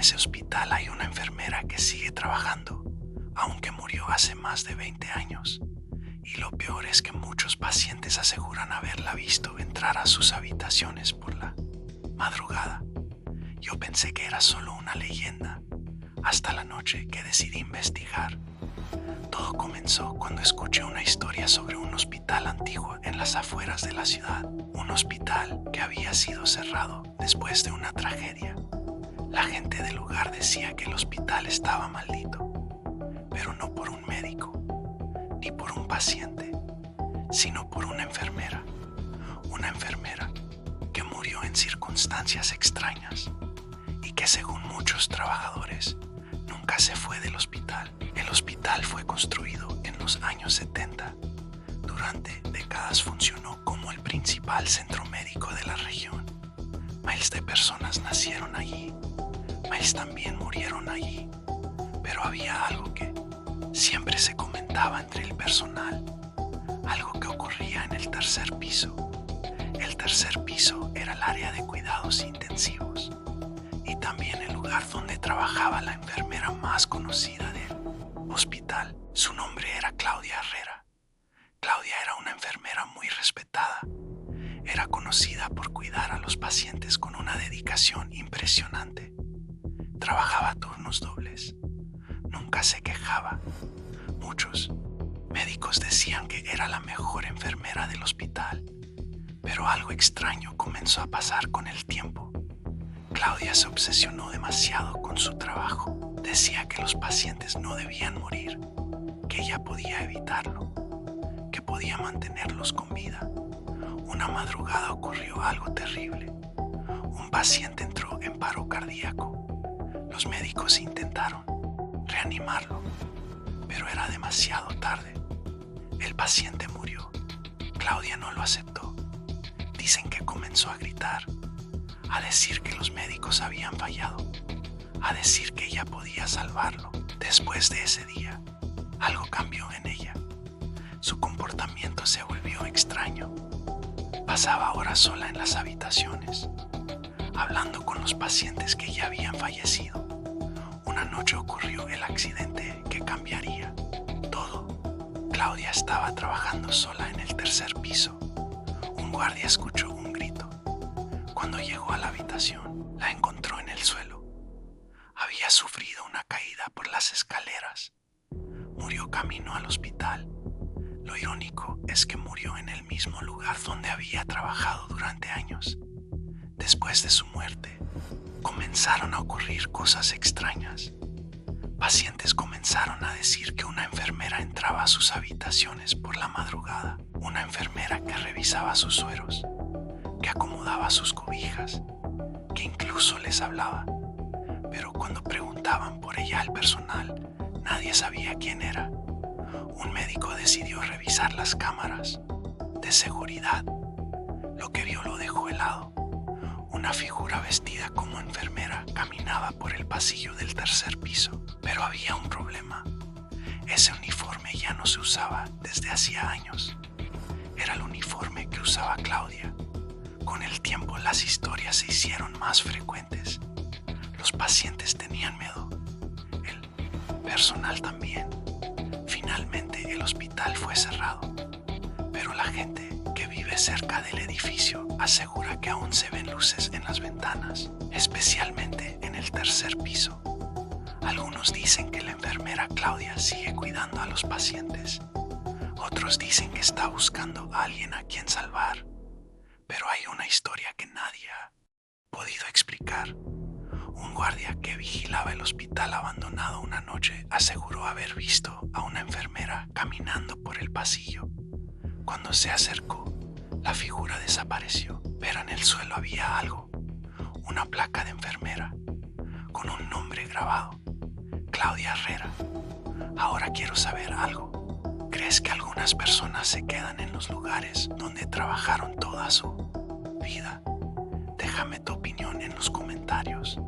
ese hospital hay una enfermera que sigue trabajando, aunque murió hace más de 20 años. Y lo peor es que muchos pacientes aseguran haberla visto entrar a sus habitaciones por la madrugada. Yo pensé que era solo una leyenda, hasta la noche que decidí investigar. Todo comenzó cuando escuché una historia sobre un hospital antiguo en las afueras de la ciudad. Un hospital que había sido cerrado después de una tragedia. La gente del lugar decía que el hospital estaba maldito, pero no por un médico, ni por un paciente, sino por una enfermera. Una enfermera que murió en circunstancias extrañas y que, según muchos trabajadores, nunca se fue del hospital. El hospital fue construido en los años 70. Durante décadas funcionó como el principal centro médico de la región. Miles de personas nacieron allí. Miles también murieron allí. Pero había algo que siempre se comentaba entre el personal. Algo que ocurría en el tercer piso. El tercer piso era el área de cuidados intensivos y también el lugar donde trabajaba la enfermera más conocida del hospital. Su nombre era Claudia Herrera. Claudia era una enfermera muy respetada. Era conocida por cuidar a los pacientes con una dedicación impresionante. Trabajaba turnos dobles. Nunca se quejaba. Muchos médicos decían que era la mejor enfermera del hospital. Pero algo extraño comenzó a pasar con el tiempo. Claudia se obsesionó demasiado con su trabajo. Decía que los pacientes no debían morir, que ella podía evitarlo, que podía mantenerlos con vida. Una madrugada ocurrió algo terrible. Un paciente entró en paro cardíaco. Los médicos intentaron reanimarlo, pero era demasiado tarde. El paciente murió. Claudia no lo aceptó. Dicen que comenzó a gritar, a decir que los médicos habían fallado, a decir que ella podía salvarlo. Después de ese día, algo cambió en ella. Su comportamiento se volvió extraño. Pasaba horas sola en las habitaciones, hablando con los pacientes que ya habían fallecido. Una noche ocurrió el accidente que cambiaría todo. Claudia estaba trabajando sola en el tercer piso. Un guardia escuchó un grito. Cuando llegó a la habitación, la encontró en el suelo. Había sufrido una caída por las escaleras. Murió camino al hospital. Lo irónico es que murió en el mismo lugar donde había trabajado durante años. Después de su muerte, comenzaron a ocurrir cosas extrañas. Pacientes comenzaron a decir que una enfermera entraba a sus habitaciones por la madrugada. Una enfermera que revisaba sus sueros, que acomodaba sus cobijas, que incluso les hablaba. Pero cuando preguntaban por ella al personal, nadie sabía quién era. Un médico decidió revisar las cámaras de seguridad. Lo que vio lo dejó helado. Una figura vestida como enfermera caminaba por el pasillo del tercer piso. Pero había un problema. Ese uniforme ya no se usaba desde hacía años. Era el uniforme que usaba Claudia. Con el tiempo las historias se hicieron más frecuentes. Los pacientes tenían miedo. El personal también. Finalmente el hospital fue cerrado. Pero la gente que vive cerca del edificio asegura que aún se ven luces en las ventanas, especialmente en el tercer piso. Algunos dicen que la enfermera Claudia sigue cuidando a los pacientes. Otros dicen que está buscando a alguien a quien salvar. Pero hay una historia que nadie ha podido explicar. Un guardia que vigilaba el hospital abandonado una noche aseguró haber visto a una enfermera caminando por el pasillo. Cuando se acercó, la figura desapareció, pero en el suelo había algo, una placa de enfermera, con un nombre grabado, Claudia Herrera. Ahora quiero saber algo. ¿Crees que algunas personas se quedan en los lugares donde trabajaron toda su vida? Déjame tu opinión en los comentarios.